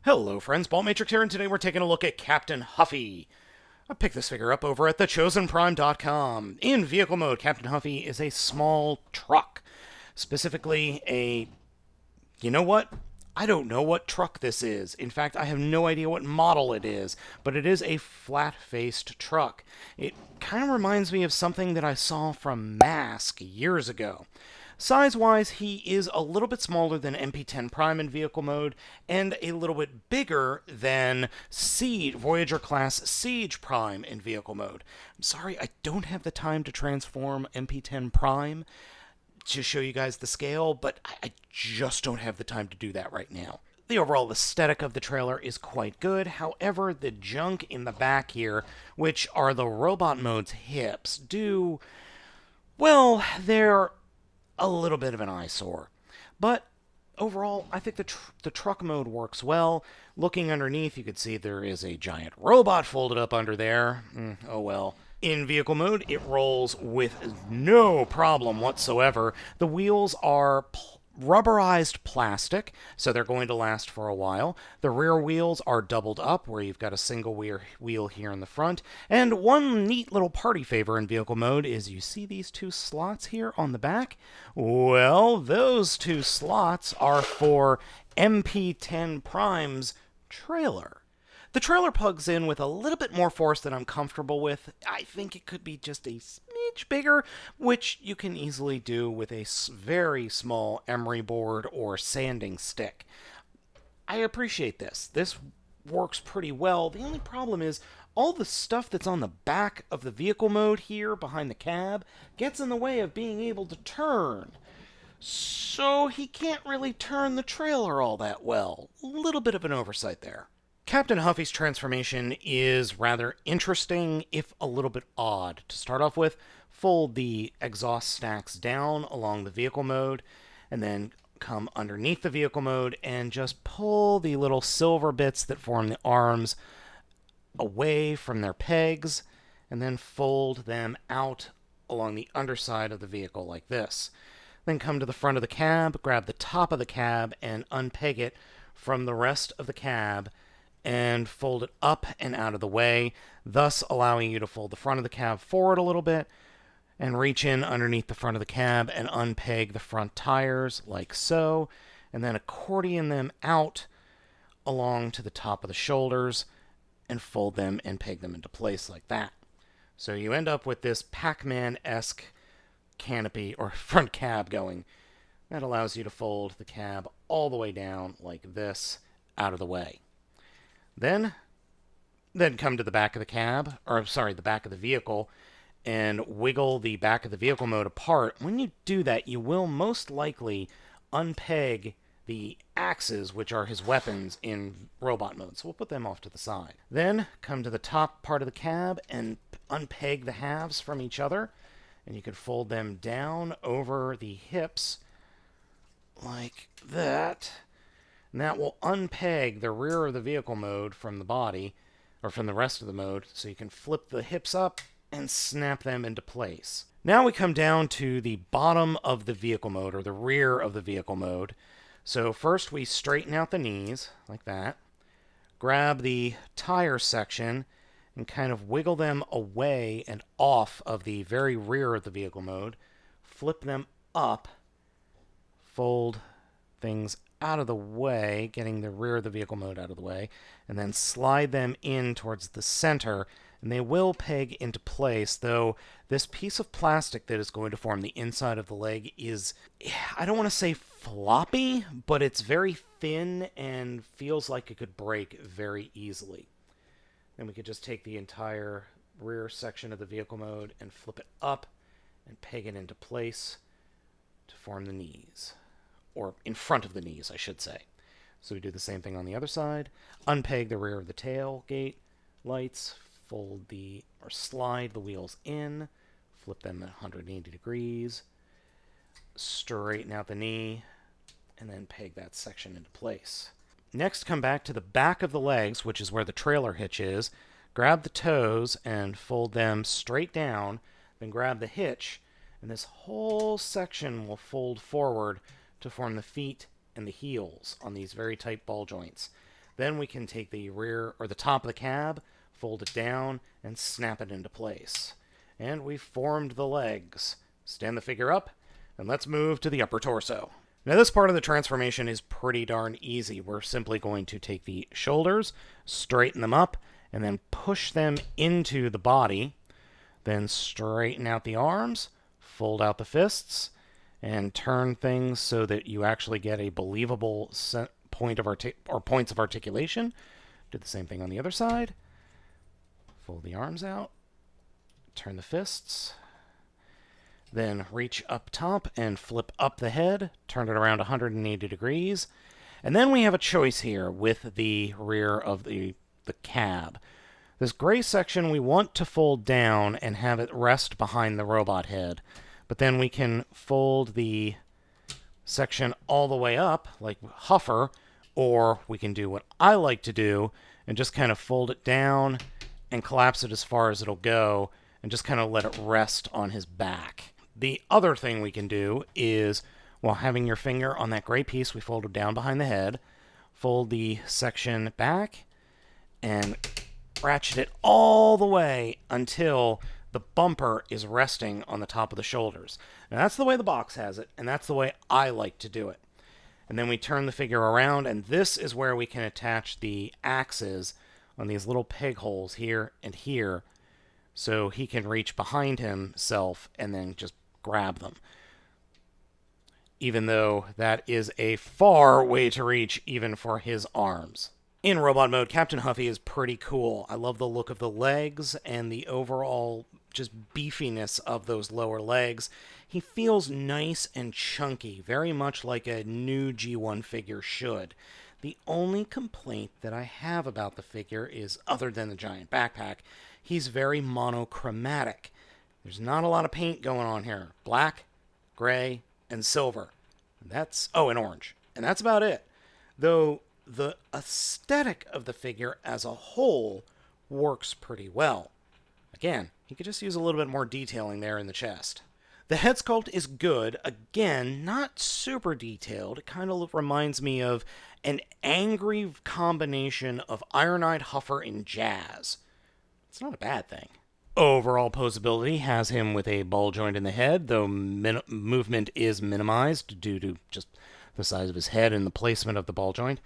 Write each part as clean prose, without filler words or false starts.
Hello friends, Baltmatrix here, and today we're taking a look at Captain Huffy. I picked this figure up over at thechosenprime.com. In vehicle mode, Captain Huffy is a small truck. Specifically a... You know what? I don't know what truck this is. In fact, I have no idea what model it is, but it is a flat-faced truck. It kind of reminds me of something that I saw from Mask years ago. Size-wise, he is a little bit smaller than MP10 Prime in vehicle mode, and a little bit bigger than Voyager-class Siege Prime in vehicle mode. I'm sorry, I don't have the time to transform MP10 Prime to show you guys the scale, but I just don't have the time to do that right now. The overall aesthetic of the trailer is quite good. However, the junk in the back here, which are the robot mode's hips, well, they're a little bit of an eyesore. But overall, I think the truck mode works well. Looking underneath, you can see there is a giant robot folded up under there. Oh well. In vehicle mode, it rolls with no problem whatsoever. The wheels are rubberized plastic, so they're going to last for a while. The rear wheels are doubled up, where you've got a single wheel here in the front. And one neat little party favor in vehicle mode is you see these two slots here on the back? Well, those two slots are for MP10 Prime's trailer. The trailer plugs in with a little bit more force than I'm comfortable with. I think it could be just a smidge bigger, which you can easily do with a very small emery board or sanding stick. I appreciate this. This works pretty well. The only problem is all the stuff that's on the back of the vehicle mode here behind the cab gets in the way of being able to turn. So he can't really turn the trailer all that well. A little bit of an oversight there. Captain Huffy's transformation is rather interesting, if a little bit odd. To start off with, fold the exhaust stacks down along the vehicle mode, and then come underneath the vehicle mode and just pull the little silver bits that form the arms away from their pegs, and then fold them out along the underside of the vehicle like this. Then come to the front of the cab, grab the top of the cab, and unpeg it from the rest of the cab, and fold it up and out of the way, thus allowing you to fold the front of the cab forward a little bit, and reach in underneath the front of the cab and unpeg the front tires like so, and then accordion them out along to the top of the shoulders, and fold them and peg them into place like that. So you end up with this Pac-Man-esque canopy or front cab going. That allows you to fold the cab all the way down like this, out of the way. Then come to the back of the cab, the back of the vehicle, and wiggle the back of the vehicle mode apart. When you do that, you will most likely unpeg the axes, which are his weapons in robot mode. So we'll put them off to the side. Then come to the top part of the cab and unpeg the halves from each other, and you can fold them down over the hips like that. And that will unpeg the rear of the vehicle mode from the body, or from the rest of the mode, so you can flip the hips up and snap them into place. Now we come down to the bottom of the vehicle mode, or the rear of the vehicle mode. So first we straighten out the knees, like that. Grab the tire section and kind of wiggle them away and off of the very rear of the vehicle mode. Flip them up. Fold things out of the way, getting the rear of the vehicle mode out of the way, and then slide them in towards the center, and they will peg into place, though this piece of plastic that is going to form the inside of the leg is, I don't want to say floppy, but it's very thin and feels like it could break very easily. Then we could just take the entire rear section of the vehicle mode and flip it up and peg it into place to form the knees. Or in front of the knees, I should say. So we do the same thing on the other side. Unpeg the rear of the tailgate lights, slide the wheels in, flip them at 180 degrees, straighten out the knee, and then peg that section into place. Next, come back to the back of the legs, which is where the trailer hitch is. Grab the toes and fold them straight down, then grab the hitch, and this whole section will fold forward to form the feet and the heels on these very tight ball joints. Then we can take the rear or the top of the cab, fold it down, and snap it into place. And we've formed the legs. Stand the figure up, and let's move to the upper torso. Now this part of the transformation is pretty darn easy. We're simply going to take the shoulders, straighten them up, and then push them into the body. Then straighten out the arms, fold out the fists, and turn things so that you actually get a believable points of articulation. Do the same thing on the other side. Fold the arms out, turn the fists, then reach up top and flip up the head, turn it around 180 degrees, and then we have a choice here with the rear of the cab. This gray section we want to fold down and have it rest behind the robot head, but then we can fold the section all the way up, like Huffer, or we can do what I like to do and just kind of fold it down and collapse it as far as it'll go and just kind of let it rest on his back. The other thing we can do is, while having your finger on that gray piece we folded down behind the head, fold the section back and ratchet it all the way until the bumper is resting on the top of the shoulders. Now that's the way the box has it, and that's the way I like to do it. And then we turn the figure around, and this is where we can attach the axes on these little peg holes here and here, so he can reach behind himself and then just grab them. Even though that is a far way to reach even for his arms. In robot mode, Captain Huffy is pretty cool. I love the look of the legs and the overall just beefiness of those lower legs. He feels nice and chunky, very much like a new G1 figure should. The only complaint that I have about the figure is, other than the giant backpack, he's very monochromatic. There's not a lot of paint going on here. Black, gray, and silver. And orange. And that's about it. Though the aesthetic of the figure as a whole works pretty well. Again, he could just use a little bit more detailing there in the chest. The head sculpt is good. Again, not super detailed. It kind of reminds me of an angry combination of Ironhide, Huffer, and Jazz. It's not a bad thing. Overall posability has him with a ball joint in the head, though movement is minimized due to just the size of his head and the placement of the ball joint.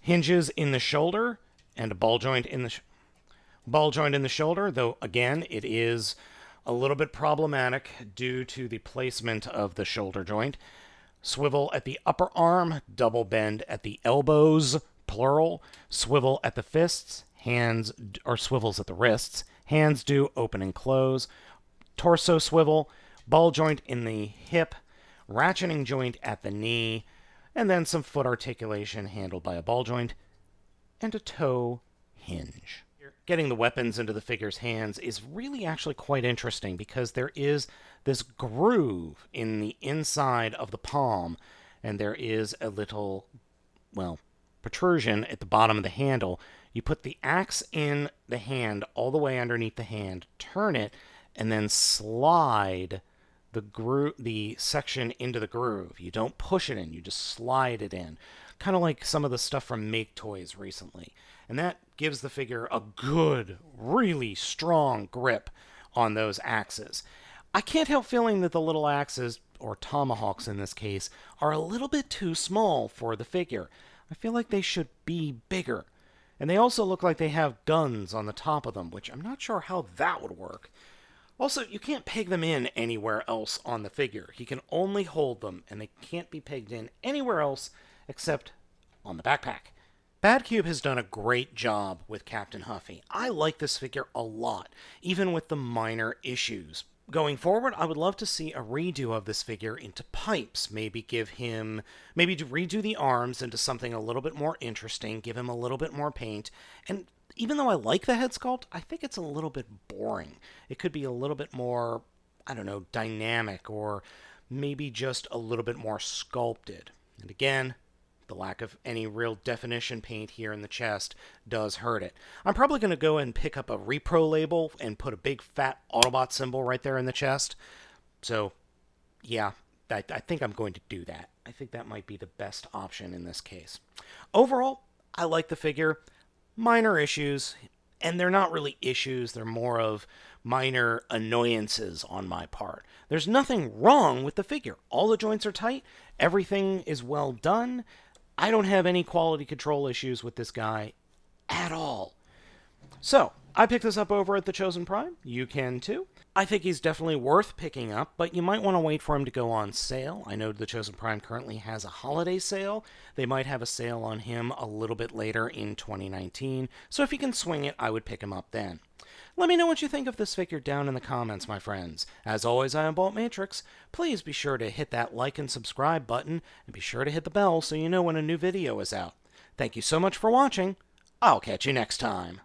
Hinges in the shoulder and a ball joint in the shoulder, though again it is a little bit problematic due to the placement of the shoulder joint. Swivel at the upper arm, double bend at the elbows, plural. Swivel at the fists, swivels at the wrists. Hands do open and close. Torso swivel, ball joint in the hip, ratcheting joint at the knee, and then some foot articulation handled by a ball joint, and a toe hinge. Getting the weapons into the figure's hands is really actually quite interesting because there is this groove in the inside of the palm, and there is a little, protrusion at the bottom of the handle. You put the axe in the hand all the way underneath the hand, turn it, and then slide the section into the groove. You don't push it in, you just slide it in. Kind of like some of the stuff from Make Toys recently. And that gives the figure a good, really strong grip on those axes. I can't help feeling that the little axes, or tomahawks in this case, are a little bit too small for the figure. I feel like they should be bigger. And they also look like they have guns on the top of them, which I'm not sure how that would work. Also, you can't peg them in anywhere else on the figure. He can only hold them, and they can't be pegged in anywhere else except on the backpack. Badcube has done a great job with Captain Huffy. I like this figure a lot, even with the minor issues. Going forward, I would love to see a redo of this figure into pipes. Maybe redo the arms into something a little bit more interesting, give him a little bit more paint, and even though I like the head sculpt, I think it's a little bit boring. It could be a little bit more, dynamic, or maybe just a little bit more sculpted. And again, the lack of any real definition paint here in the chest does hurt it. I'm probably going to go and pick up a repro label and put a big fat Autobot symbol right there in the chest. So, yeah, I think I'm going to do that. I think that might be the best option in this case. Overall, I like the figure. Minor issues, and they're not really issues, they're more of minor annoyances on my part. There's nothing wrong with the figure. All the joints are tight, everything is well done. I don't have any quality control issues with this guy at all. So, I picked this up over at The Chosen Prime. You can too. I think he's definitely worth picking up, but you might want to wait for him to go on sale. I know The Chosen Prime currently has a holiday sale. They might have a sale on him a little bit later in 2019, so if you can swing it, I would pick him up then. Let me know what you think of this figure down in the comments, my friends. As always, I am Baltmatrix. Please be sure to hit that like and subscribe button, and be sure to hit the bell so you know when a new video is out. Thank you so much for watching. I'll catch you next time.